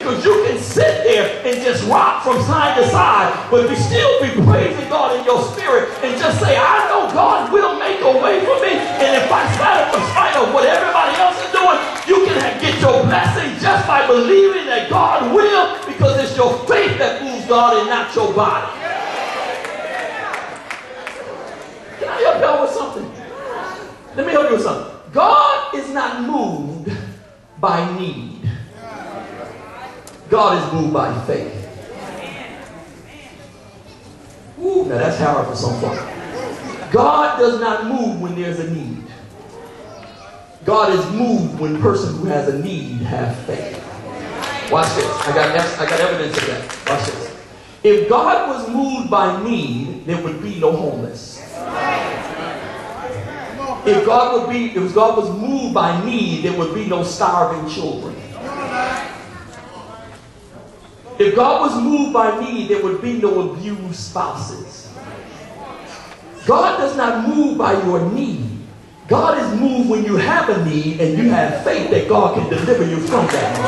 because you can sit there and just rock from side to side, but if you still be praising God in your spirit and just say, I know God will make a way for me, and if I stand in spite of what everybody else is doing, you can get your blessing just by believing that God will, because it's your faith that moves God and not your body. Can I help y'all with something? Let me help you with something. God is not moved by need. God is moved by faith. Ooh, now that's hard for some folks. God does not move when there's a need. God is moved when a person who has a need has faith. Watch this. I got evidence of that. Watch this. If God was moved by need, there would be no homeless. If God was moved by need, there would be no starving children. If God was moved by need, there would be no abused spouses. God does not move by your need. God is moved when you have a need and you have faith that God can deliver you from that need.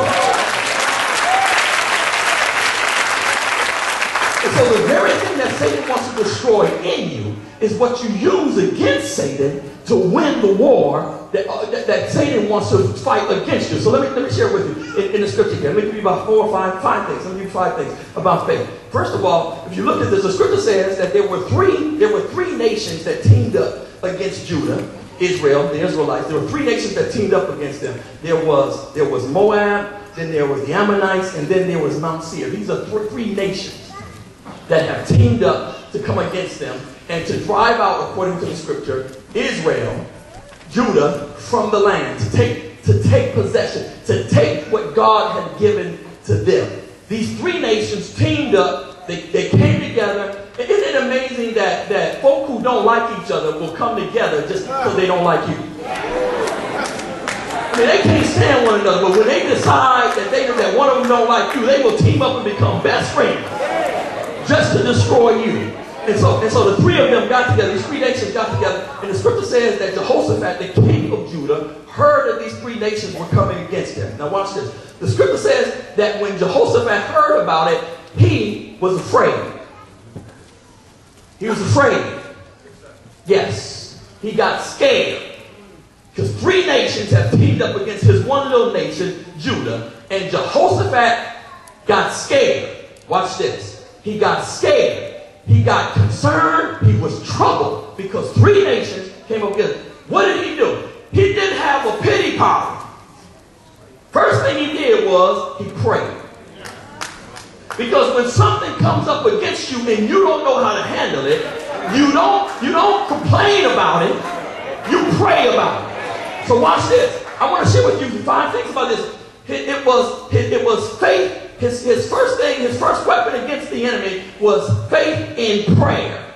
And so the very thing that Satan wants to destroy in you is what you use against Satan to win the war that Satan wants to fight against you. So let me share with you in the scripture here. Let me give you about five things. Let me give you 5 things about faith. First of all, if you look at this, the scripture says that there were three nations that teamed up against Judah, Israel, the Israelites. There were 3 nations that teamed up against them. There was Moab, then there was the Ammonites, and then there was Mount Seir. These are 3 nations that have teamed up to come against them and to drive out, according to the scripture, Israel, Judah, from the land, to take possession, to take what God had given to them. These 3 nations teamed up. They came together. Isn't it amazing that folk who don't like each other will come together just because they don't like you? I mean, they can't stand one another, but when they decide that one of them don't like you, they will team up and become best friends just to destroy you. And so the 3 of them got together, these 3 nations got together, and the scripture says that Jehoshaphat, the king of Judah, heard that these 3 nations were coming against him. Now watch this. The scripture says that when Jehoshaphat heard about it, he was afraid. He was afraid. Yes. He got scared. Because 3 nations have teamed up against his one little nation, Judah, and Jehoshaphat got scared. Watch this. He got scared. He got concerned. He was troubled because 3 nations came up against him. What did he do? He didn't have a pity party. First thing he did was he prayed. Because when something comes up against you and you don't know how to handle it, you don't complain about it. You pray about it. So watch this. I want to share with you 5 things about this. It was faith. His first weapon against the enemy was faith in prayer.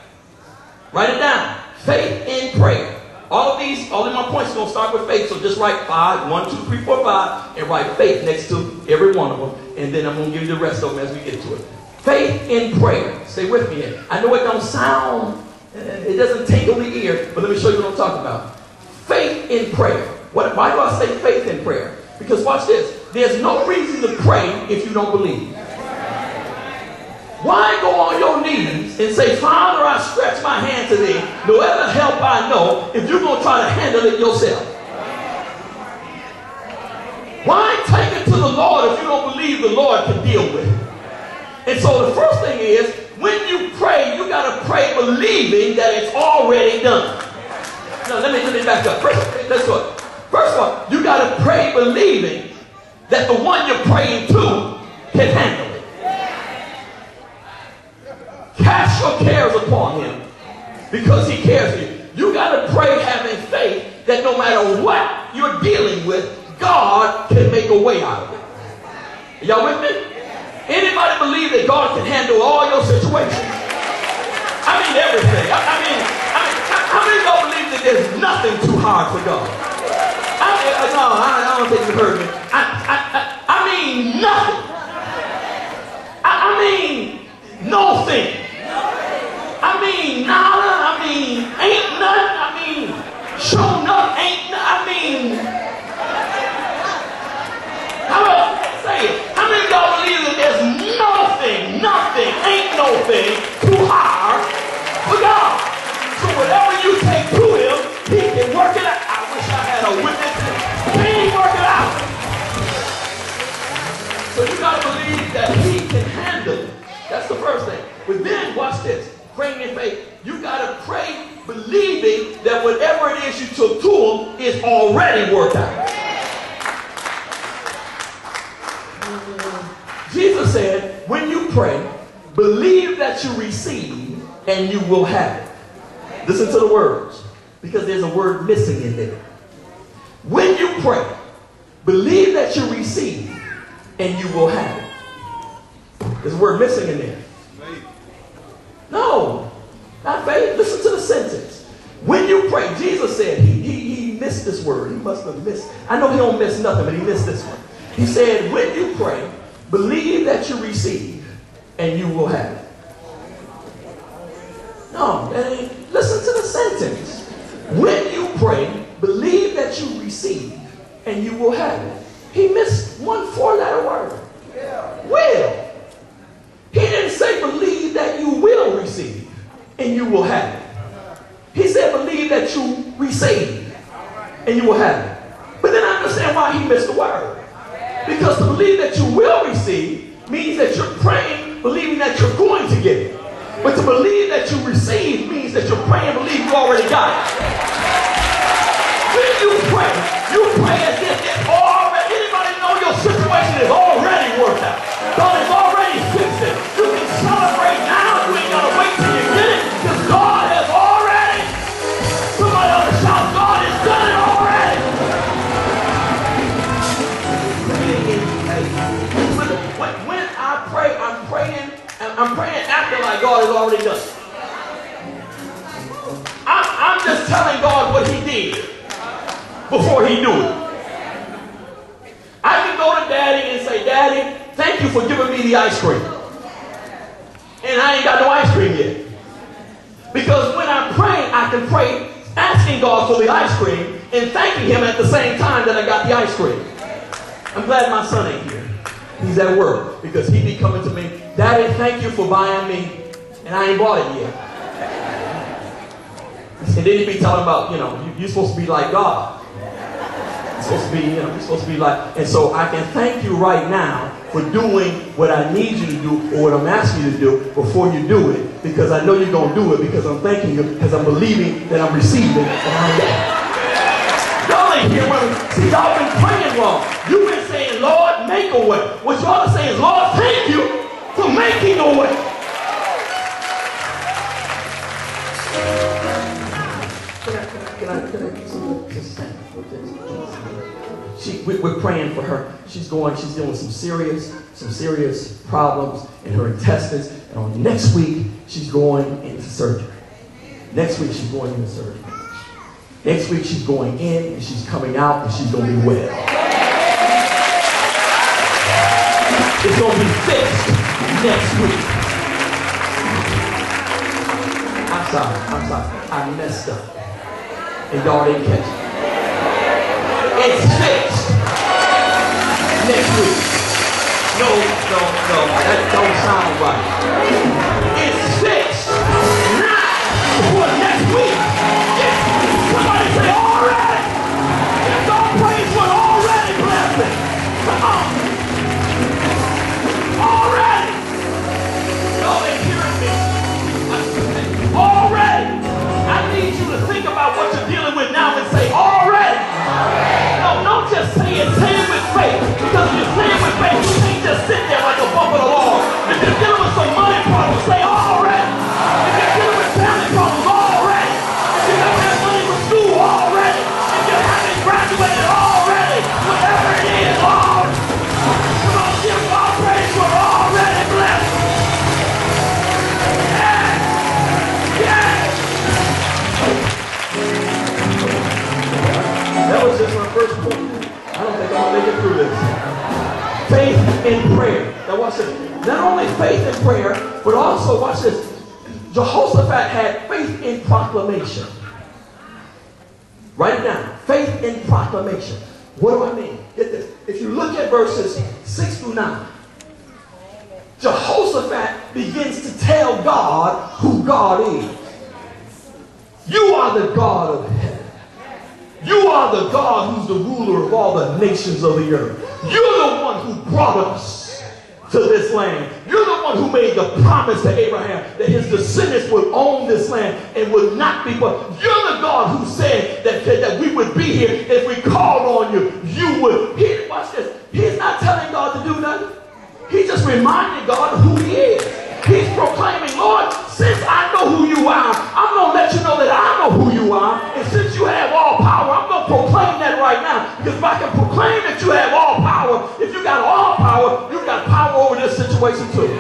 Write it down. Faith in prayer. All of my points are going to start with faith. So just write 5, 1, 2, 3, 4, 5, and write faith next to every one of them. And then I'm going to give you the rest of them as we get to it. Faith in prayer. Stay with me here. I know it don't sound, it doesn't tingle the ear, but let me show you what I'm talking about. Faith in prayer. Why do I say faith in prayer? Because watch this. There's no reason to pray if you don't believe. Why go on your knees and say, Father, I stretch my hand to thee, no other help I know, if you're going to try to handle it yourself? Why take it to the Lord if you don't believe the Lord can deal with it? And so the first thing is, when you pray, you got to pray believing that it's already done. Now, let me back up. First one, you got to pray believing that the one you're praying to can handle it. Cast your cares upon him because he cares for you. You got to pray having faith that no matter what you're dealing with, God can make a way out of it. Are y'all with me? Anybody believe that God can handle all your situations? I mean everything. I mean, how many of y'all believe that there's nothing too hard for God? No, I don't think you heard me. I mean nothing. I mean nothing. I mean nada. I mean ain't nothing. I mean show nothing. Ain't nothing. I mean, how about say it? How many of y'all believe thing too hard for God. So whatever you take to him, he can work it out. I wish I had a witness. He can work it out. So you got to believe that he can handle it. That's the first thing. But then, watch this. Praying in faith. You got to pray believing that whatever it is you took to him is already worked out. Jesus said, when you pray, believe that you receive and you will have it. Listen to the words, because there's a word missing in there. When you pray, believe that you receive and you will have it. There's a word missing in there. No, not faith. Listen to the sentence. When you pray, Jesus said, he missed this word. He must have missed. I know he don't miss nothing, but he missed this one. He said, when you pray, believe that you receive and you will have it. No, listen to the sentence. When you pray, believe that you receive and you will have it. He missed one four-letter word. Will. He didn't say believe that you will receive and you will have it. He said believe that you receive and you will have it. But then I understand why he missed the word. Because to believe that you will receive means that you're praying, believing that you're going to get it. But to believe that you receive means that you're praying, believe you already got it. When you pray as if it's already, anybody know your situation is already worked out. God is already fixed it. You can celebrate now. You ain't got to wait till you get it. Because God has already. Somebody else shout, God has done it already. When I pray, I'm praying after like God has already done it. I'm just telling God what he did before he knew it. I can go to Daddy and say, Daddy, thank you for giving me the ice cream. And I ain't got no ice cream yet. Because when I'm praying, I can pray asking God for the ice cream and thanking him at the same time that I got the ice cream. I'm glad my son ain't here. He's at work because he be coming to me, Daddy, thank you for buying me, and I ain't bought it yet. And then he be talking about, you're supposed to be like God. You're supposed to be, you're supposed to be like, and so I can thank you right now for doing what I need you to do or what I'm asking you to do before you do it, because I know you're going to do it because I'm thanking you, because I'm believing that I'm receiving and I'm getting. Y'all ain't here with me. See, y'all been praying wrong. You've been saying, Lord, make a way. What y'all are saying is, Lord, thank you for making a way. We're praying for her. She's dealing with some serious problems in her intestines. And on next week, she's going into surgery. Next week, she's going into surgery. Next week, she's going in and she's coming out and she's going to be well. It's going to be fixed next week. I'm sorry. I messed up. And y'all didn't catch it. It's fixed next week. No, that don't sound right. It's fixed not for next week. Somebody say already. It's all praise for already blessing. Come on. Already. Y'all ain't hearing me. Already. I need you to think about what you're dealing with now and say already. No, don't just say it. Say it with faith. Because if you say it with faith, you can't just sit there like a bump of the law. If you're dealing with some money problems, say already. If you're dealing with family problems, already. If you don't have money for school, already. If you haven't graduated, already. Whatever it is, Lord. Come on, give God praise for already blessed. That was just my first point. I don't think I'm going to make it through this. Faith in prayer. Now watch this. Not only faith in prayer, but also, watch this. Jehoshaphat had faith in proclamation. Write it down. Faith in proclamation. What do I mean? Get this. If you look at verses 6 through 9. Jehoshaphat begins to tell God who God is. You are the God of heaven. You are the God who's the ruler of all the nations of the earth. You're the one who brought us to this land. You're the one who made the promise to Abraham that his descendants would own this land and would not be but. You're the God who said that we would be here if we called on you. You would. Watch this. He's not telling God to do nothing. He's just reminding God who he is. He's proclaiming, Lord, since I know who you are, I'm going to let you know that I know who you are. And since you have all power, I'm going to proclaim that right now. Because if I can proclaim that you have all power, if you got all power, you got power over this situation too.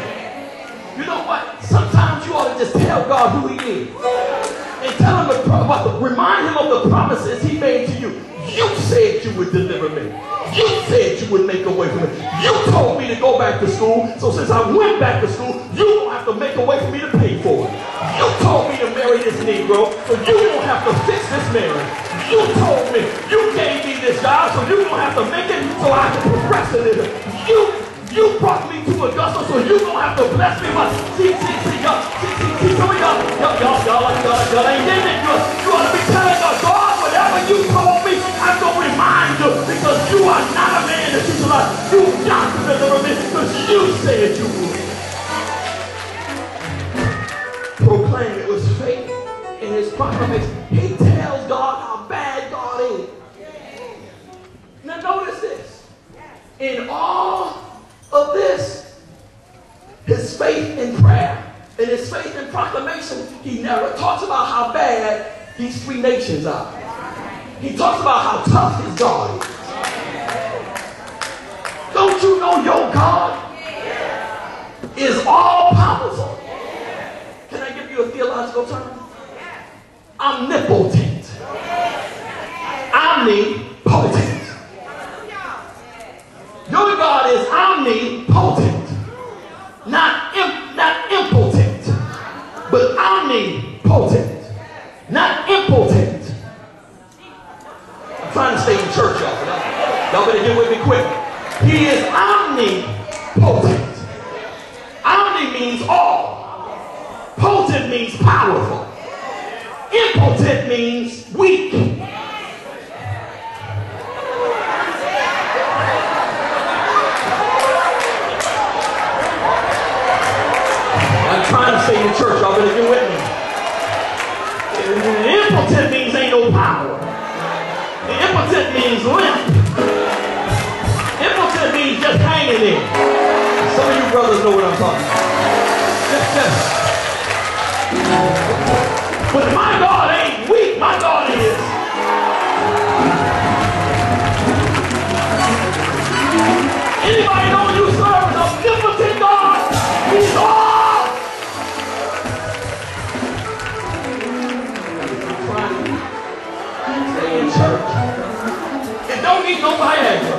You know what? Sometimes you ought to just tell God who he is. And tell him remind him of the promises he made to you. You said you would deliver me. You said you would make a way for me. You told me to go back to school. So since I went back to school, you don't have to make a way for me to pay for it. You told me to marry this Negro, so you don't have to fix this marriage. You told me. You gave me this job, so you don't have to make it so I can progress in it. You brought me to Augusta, so you don't have to bless me. But see, some of y'all ain't getting it. You ought to be telling God, whatever you told me, I'm going to remind you, because you are not a man that you should lie. You got to deliver me because you said you would. Proclaim it was faith in his proclamation. He tells God how bad God is. Now notice this. In all of this, his faith in prayer and his faith in proclamation, he never talks about how bad these three nations are. He talks about how tough his God is. Don't you know your God is all powerful? Can I give you a theological term? Omnipotent. Omnipotent. Your God is omnipotent. Not impotent, but omnipotent. Not impotent. I'm trying to stay in church, y'all. Y'all better get with me quick. He is omnipotent. Omni means all. Potent means powerful. Impotent means weak. I'm trying to stay in church. Y'all better get with me. Impotent means ain't no power. Impotent means limp. Impotent means just hanging there. Some of you brothers know what I'm talking about. But my God ain't weak. My God is. Anybody know you serve an omnipotent God? He's all. I'm trying to stay in church. And don't eat no Viagra.